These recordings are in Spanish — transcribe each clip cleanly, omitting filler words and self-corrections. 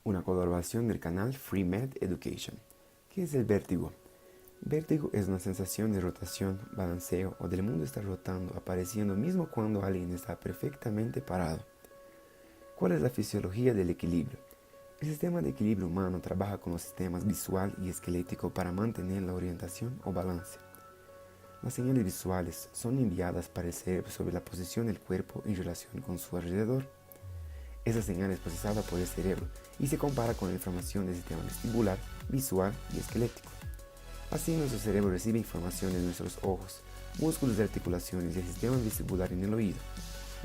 una colaboración del canal FreeMed Education. ¿Qué es el vértigo? Vértigo es una sensación de rotación, balanceo o del mundo estar rotando, apareciendo mismo cuando alguien está perfectamente parado. ¿Cuál es la fisiología del equilibrio? El sistema de equilibrio humano trabaja con los sistemas visual y esquelético para mantener la orientación o balance. Las señales visuales son enviadas para el cerebro sobre la posición del cuerpo en relación con su alrededor. Esa señal es procesada por el cerebro y se compara con la información del sistema vestibular, visual y esquelético. Así, nuestro cerebro recibe información de nuestros ojos, músculos de articulaciones y el sistema vestibular en el oído.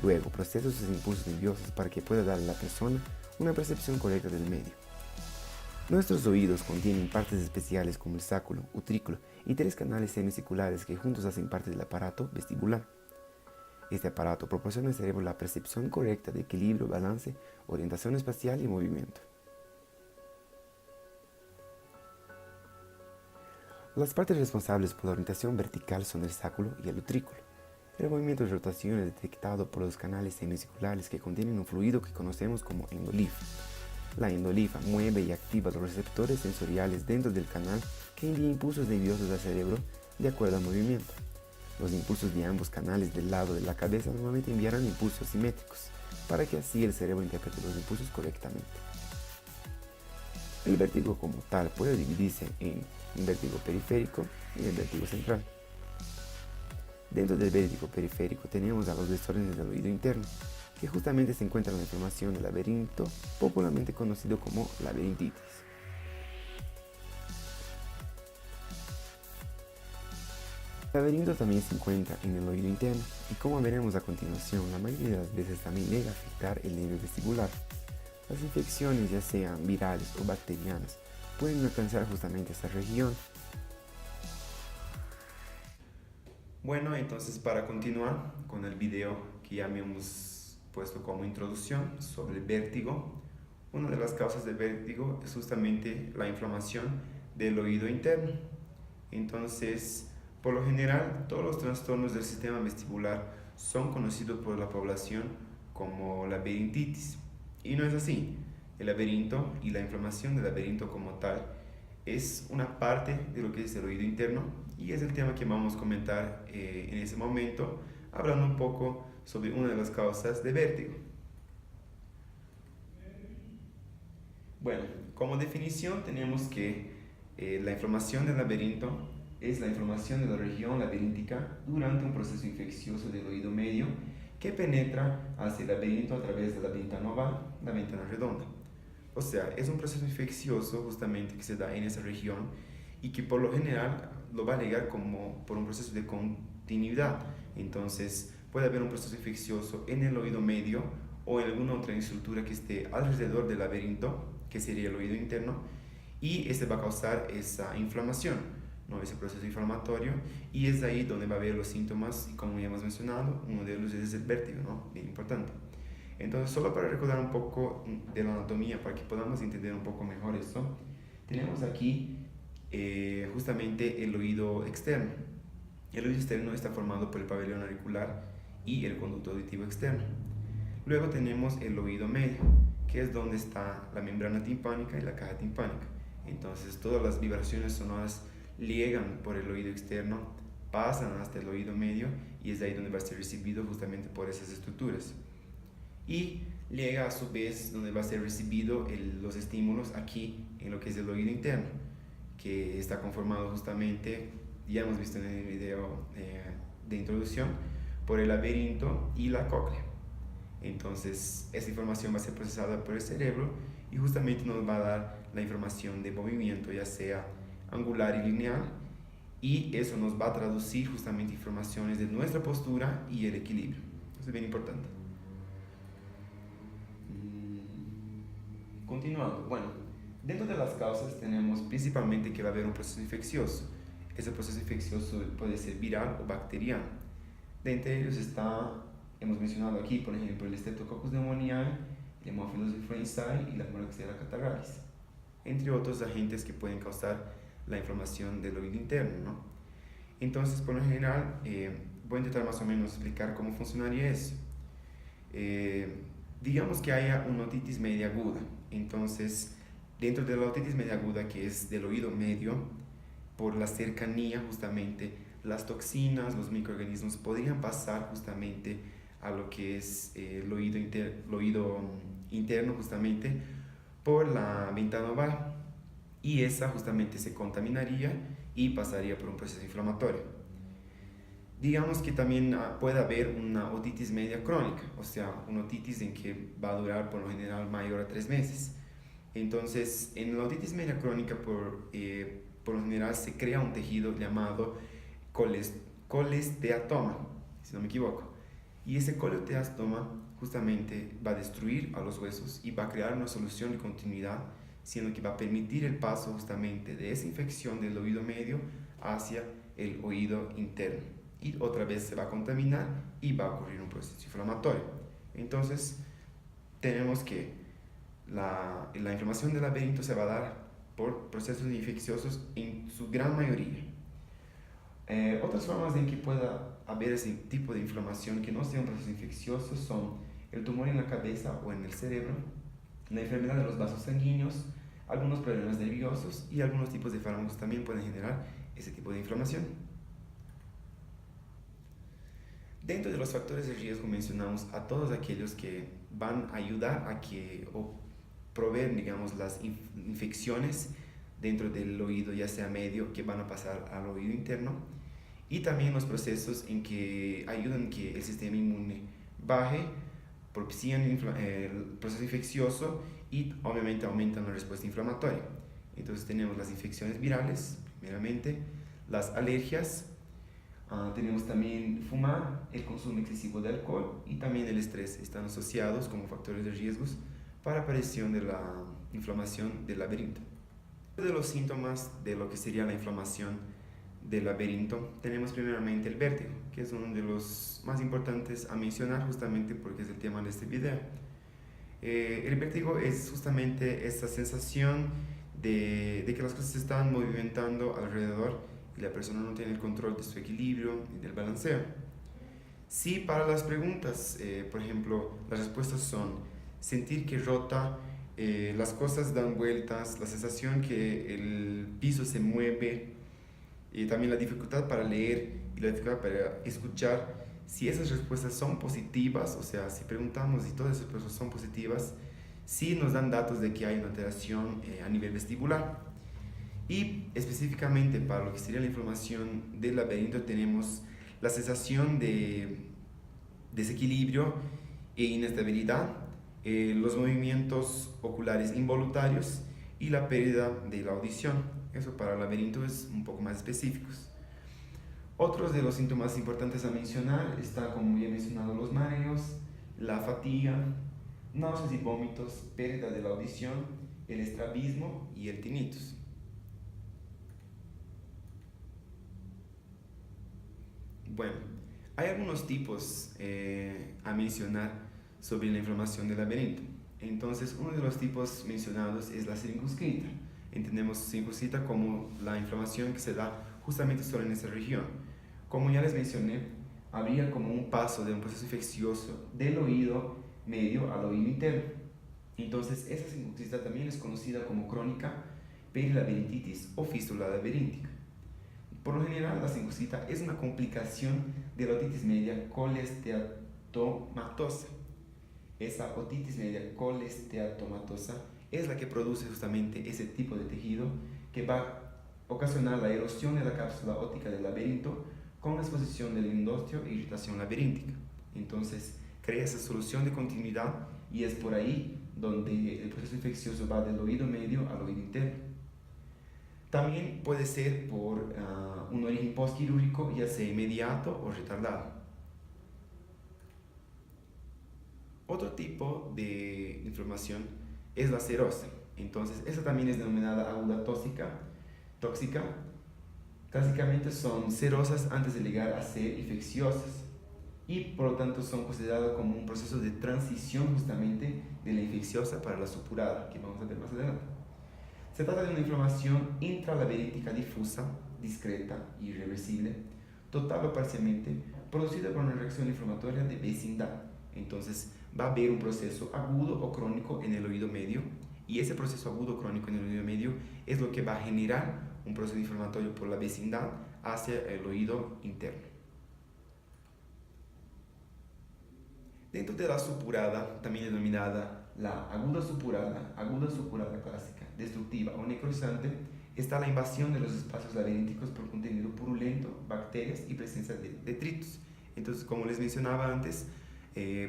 Luego, procesa sus impulsos nerviosos para que pueda darle a la persona una percepción correcta del medio. Nuestros oídos contienen partes especiales como el sáculo, utrículo y 3 canales semicirculares que juntos hacen parte del aparato vestibular. Este aparato proporciona al cerebro la percepción correcta de equilibrio, balance, orientación espacial y movimiento. Las partes responsables por la orientación vertical son el sáculo y el utrículo. El movimiento de rotación es detectado por los canales semicirculares que contienen un fluido que conocemos como endolifa. La endolifa mueve y activa los receptores sensoriales dentro del canal que envía impulsos nerviosos al cerebro de acuerdo al movimiento. Los impulsos de ambos canales del lado de la cabeza normalmente enviarán impulsos simétricos, para que así el cerebro interprete los impulsos correctamente. El vértigo como tal puede dividirse en un vértigo periférico y el vértigo central. Dentro del vértigo periférico tenemos a los desórdenes del oído interno, que justamente se encuentra en la inflamación del laberinto, popularmente conocido como laberintitis. El laberinto también se encuentra en el oído interno y, como veremos a continuación, la mayoría de las veces también llega a afectar el nervio vestibular. Las infecciones, ya sean virales o bacterianas, pueden alcanzar justamente esta región. Bueno, entonces para continuar con el video que ya hemos puesto como introducción sobre el vértigo, una de las causas del vértigo es justamente la inflamación del oído interno. Entonces, por lo general, todos los trastornos del sistema vestibular son conocidos por la población como laberintitis. Y no es así. El laberinto y la inflamación del laberinto como tal es una parte de lo que es el oído interno y es el tema que vamos a comentar en ese momento, hablando un poco sobre una de las causas de vértigo. Bueno, como definición tenemos que la inflamación del laberinto es la inflamación de la región laberíntica durante un proceso infeccioso del oído medio que penetra hacia el laberinto a través de la ventana oval, la ventana redonda. O sea, es un proceso infeccioso justamente que se da en esa región y que por lo general lo va a ligar como por un proceso de continuidad. Entonces puede haber un proceso infeccioso en el oído medio o en alguna otra estructura que esté alrededor del laberinto, que sería el oído interno, y este va a causar esa inflamación, ¿no? Ese proceso inflamatorio, y es ahí donde va a haber los síntomas, y como ya hemos mencionado, uno de ellos es el vértigo, ¿no? Bien importante. Entonces, solo para recordar un poco de la anatomía, para que podamos entender un poco mejor esto, tenemos aquí justamente el oído externo. El oído externo está formado por el pabellón auricular y el conducto auditivo externo. Luego tenemos el oído medio, que es donde está la membrana timpánica y la caja timpánica. Entonces, todas las vibraciones sonoras llegan por el oído externo, pasan hasta el oído medio y es ahí donde va a ser recibido justamente por esas estructuras. Y llega a su vez donde va a ser recibido los estímulos aquí en lo que es el oído interno, que está conformado justamente, ya hemos visto en el video de introducción, por el laberinto y la cóclea. Entonces, esa información va a ser procesada por el cerebro y justamente nos va a dar la información de movimiento, ya sea angular y lineal, y eso nos va a traducir justamente informaciones de nuestra postura y el equilibrio. Eso es bien importante. Continuando, bueno, dentro de las causas tenemos principalmente que va a haber un proceso infeccioso. Ese proceso infeccioso puede ser viral o bacteriano. De entre ellos hemos mencionado aquí, por ejemplo, el Streptococcus pneumoniae, el Haemophilus influenzae y la Moraxella catarrhalis, entre otros agentes que pueden causar la inflamación del oído interno, ¿no? Entonces, por lo general, voy a intentar más o menos explicar cómo funcionaría eso. Digamos que haya una otitis media aguda. Entonces, dentro de la otitis media aguda, que es del oído medio, por la cercanía justamente, las toxinas, los microorganismos podrían pasar justamente a lo que es el oído interno justamente por la ventana oval, y esa justamente se contaminaría y pasaría por un proceso inflamatorio. Digamos que también puede haber una otitis media crónica, o sea, una otitis en que va a durar por lo general mayor a 3 meses. Entonces, en la otitis media crónica, por lo general se crea un tejido llamado colesteatoma, si no me equivoco. Y ese colesteatoma justamente va a destruir a los huesos y va a crear una solución de continuidad, siendo que va a permitir el paso justamente de esa infección del oído medio hacia el oído interno. Y otra vez se va a contaminar y va a ocurrir un proceso inflamatorio. Entonces, tenemos que la inflamación del laberinto se va a dar por procesos infecciosos en su gran mayoría. Otras formas en que pueda haber ese tipo de inflamación que no sea un proceso infeccioso son el tumor en la cabeza o en el cerebro, la enfermedad de los vasos sanguíneos, algunos problemas nerviosos, y algunos tipos de fármacos también pueden generar ese tipo de inflamación. Dentro de los factores de riesgo mencionamos a todos aquellos que van a ayudar a que o proveer, digamos, las infecciones dentro del oído, ya sea medio, que van a pasar al oído interno, y también los procesos en que ayudan que el sistema inmune baje, propician el proceso infeccioso y obviamente aumentan la respuesta inflamatoria. Entonces tenemos las infecciones virales, primeramente, las alergias, tenemos también fumar, el consumo excesivo de alcohol y también el estrés. Están asociados como factores de riesgos para aparición de la inflamación del laberinto. De los síntomas de lo que sería la inflamación del laberinto, tenemos primeramente el vértigo, que es uno de los más importantes a mencionar justamente porque es el tema de este video. El vértigo es justamente esta sensación de que las cosas se están movimentando alrededor y la persona no tiene el control de su equilibrio y del balanceo. Sí, para las preguntas, por ejemplo, las respuestas son sentir que rota, las cosas dan vueltas, la sensación que el piso se mueve, y también la dificultad para leer y la dificultad para escuchar. Si esas respuestas son positivas, o sea, si preguntamos y todas esas respuestas son positivas, sí nos dan datos de que hay una alteración a nivel vestibular. Y específicamente para lo que sería la inflamación del laberinto tenemos la sensación de desequilibrio e inestabilidad, los movimientos oculares involuntarios y la pérdida de la audición. Eso para el laberinto es un poco más específicos. Otros de los síntomas importantes a mencionar está, como ya he mencionado, los mareos, la fatiga, náuseas y vómitos, pérdida de la audición, el estrabismo y el tinnitus. Bueno, hay algunos tipos a mencionar sobre la inflamación del laberinto. Entonces, uno de los tipos mencionados es la circunscrita. Entendemos circunscrita como la inflamación que se da justamente solo en esa región. Como ya les mencioné, habría como un paso de un proceso infeccioso del oído medio al oído interno. Entonces, esa circunscrita también es conocida como crónica perilaberintitis o fístula laberíntica. Por lo general, la sinusitis es una complicación de la otitis media colesteatomatosa. Esa otitis media colesteatomatosa es la que produce justamente ese tipo de tejido que va a ocasionar la erosión de la cápsula óptica del laberinto con exposición del endostio e irritación laberíntica. Entonces, crea esa solución de continuidad y es por ahí donde el proceso infeccioso va del oído medio al oído interno. También puede ser por un origen postquirúrgico, ya sea inmediato o retardado. Otro tipo de inflamación es la serosa. Entonces, esa también es denominada aguda tóxica. Clásicamente son serosas antes de llegar a ser infecciosas y por lo tanto son consideradas como un proceso de transición justamente de la infecciosa para la supurada, que vamos a ver más adelante. Se trata de una inflamación intralaberíntica difusa, discreta y irreversible, total o parcialmente, producida por una reacción inflamatoria de vecindad. Entonces va a haber un proceso agudo o crónico en el oído medio, y ese proceso agudo o crónico en el oído medio es lo que va a generar un proceso inflamatorio por la vecindad hacia el oído interno. Dentro de la supurada, también denominada la aguda supurada clásica, destructiva o necrosante, está la invasión de los espacios laberínticos por contenido purulento, bacterias y presencia de detritos. Entonces, como les mencionaba antes,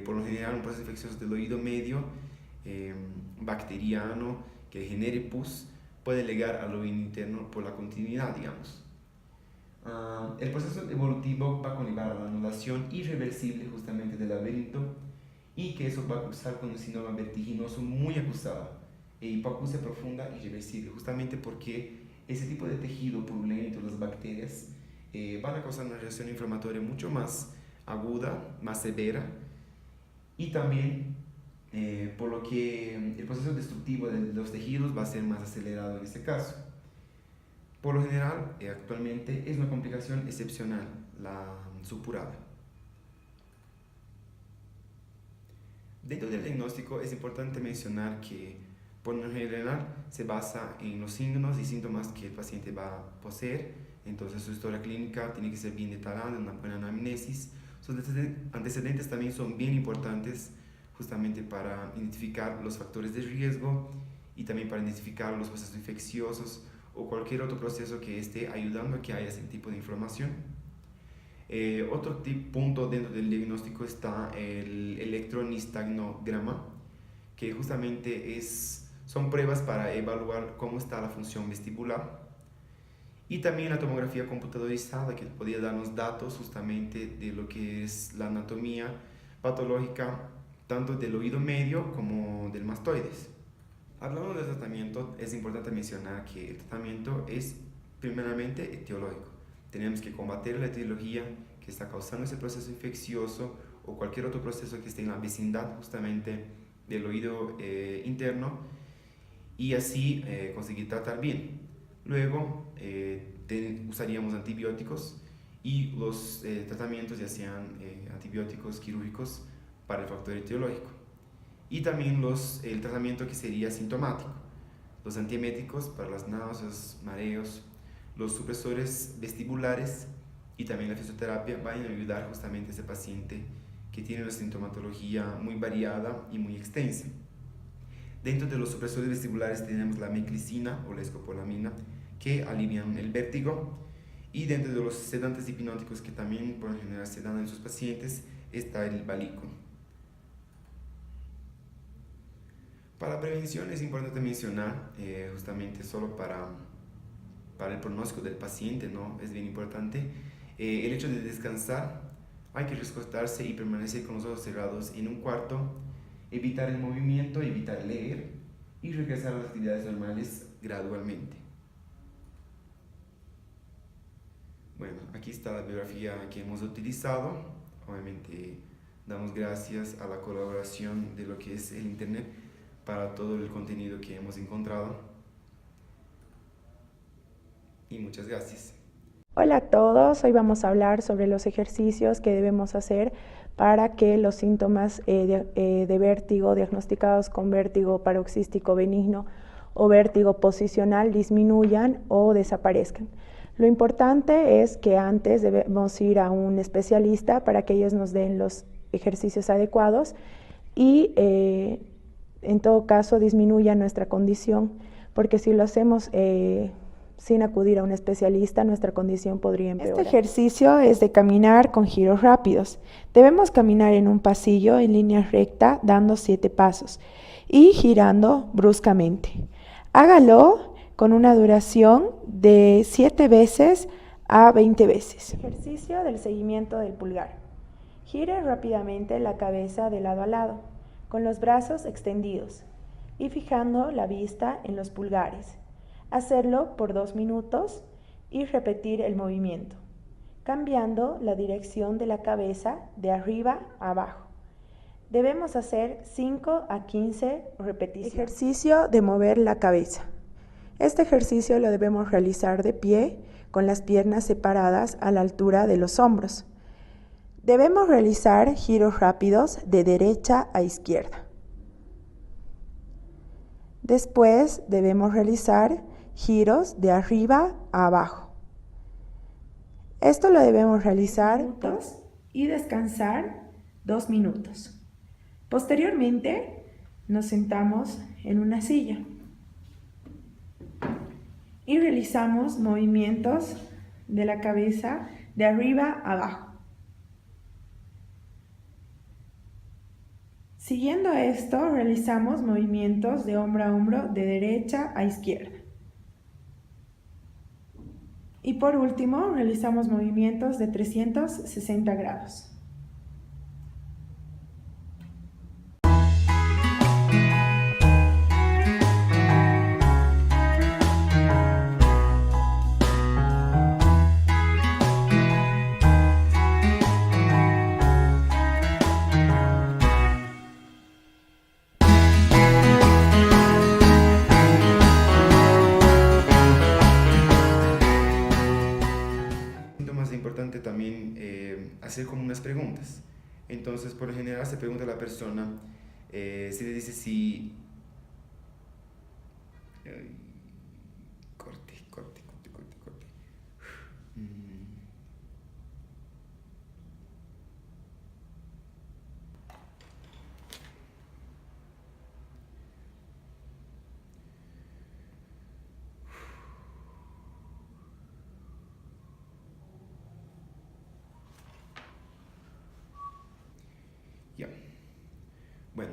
por lo general un proceso infeccioso del oído medio bacteriano que genere pus puede llegar al oído interno por la continuidad, digamos. El proceso evolutivo va a conllevar a la anulación irreversible justamente del laberinto, y que eso va a cursar con un síndrome vertiginoso muy acusado e hipoacusia profunda irreversible, justamente porque ese tipo de tejido purulento, las bacterias, van a causar una reacción inflamatoria mucho más aguda, más severa, y también por lo que el proceso destructivo de los tejidos va a ser más acelerado en este caso. Por lo general, actualmente es una complicación excepcional la supurada. Dentro del diagnóstico es importante mencionar que por lo general se basa en los signos y síntomas que el paciente va a poseer. Entonces su historia clínica tiene que ser bien detallada, una buena anamnesis. Sus antecedentes también son bien importantes justamente para identificar los factores de riesgo y también para identificar los procesos infecciosos o cualquier otro proceso que esté ayudando a que haya ese tipo de inflamación. Otro punto dentro del diagnóstico está el electronistagmograma, que justamente son pruebas para evaluar cómo está la función vestibular, y también la tomografía computadorizada, que podría darnos datos justamente de lo que es la anatomía patológica tanto del oído medio como del mastoides. Hablando del tratamiento, es importante mencionar que el tratamiento es primeramente etiológico. Tenemos que combatir la etiología que está causando ese proceso infeccioso o cualquier otro proceso que esté en la vecindad justamente del oído interno, y así conseguir tratar bien. Luego usaríamos antibióticos y los tratamientos ya sean antibióticos quirúrgicos para el factor etiológico, y también el tratamiento que sería sintomático, los antieméticos para las náuseas, mareos, los supresores vestibulares y también la fisioterapia van a ayudar justamente a ese paciente que tiene una sintomatología muy variada y muy extensa. Dentro de los supresores vestibulares tenemos la meclicina o la escopolamina, que alivian el vértigo, y dentro de los sedantes hipnóticos que también por lo general se dan en sus pacientes está el Valico. Para la prevención es importante mencionar, justamente solo para el pronóstico del paciente, ¿no? Es bien importante el hecho de descansar. Hay que recostarse y permanecer con los ojos cerrados en un cuarto, evitar el movimiento, evitar leer y regresar a las actividades normales gradualmente. Bueno, aquí está la bibliografía que hemos utilizado. Obviamente damos gracias a la colaboración de lo que es el internet para todo el contenido que hemos encontrado. Y muchas gracias. Hola a todos, hoy vamos a hablar sobre los ejercicios que debemos hacer para que los síntomas de vértigo diagnosticados con vértigo paroxístico benigno o vértigo posicional disminuyan o desaparezcan. Lo importante es que antes debemos ir a un especialista para que ellos nos den los ejercicios adecuados y en todo caso disminuya nuestra condición, porque si lo hacemos sin acudir a un especialista, nuestra condición podría empeorar. Este ejercicio es de caminar con giros rápidos. Debemos caminar en un pasillo en línea recta, dando 7 pasos y girando bruscamente. Hágalo con una duración de 7 veces a 20 veces. Ejercicio del seguimiento del pulgar. Gire rápidamente la cabeza de lado a lado, con los brazos extendidos y fijando la vista en los pulgares. Hacerlo por 2 minutos y repetir el movimiento, cambiando la dirección de la cabeza de arriba a abajo. Debemos hacer 5 a 15 repeticiones. Ejercicio de mover la cabeza. Este ejercicio lo debemos realizar de pie, con las piernas separadas a la altura de los hombros. Debemos realizar giros rápidos de derecha a izquierda. Después debemos realizar giros de arriba a abajo. Esto lo debemos realizar y descansar 2 minutos. Posteriormente nos sentamos en una silla y realizamos movimientos de la cabeza de arriba a abajo. Siguiendo esto, realizamos movimientos de hombro a hombro de derecha a izquierda. Y por último, realizamos movimientos de 360 grados. Más importante también hacer como unas preguntas. Entonces, por lo general se pregunta a la persona, si le dice si... corte. Ya. Bueno,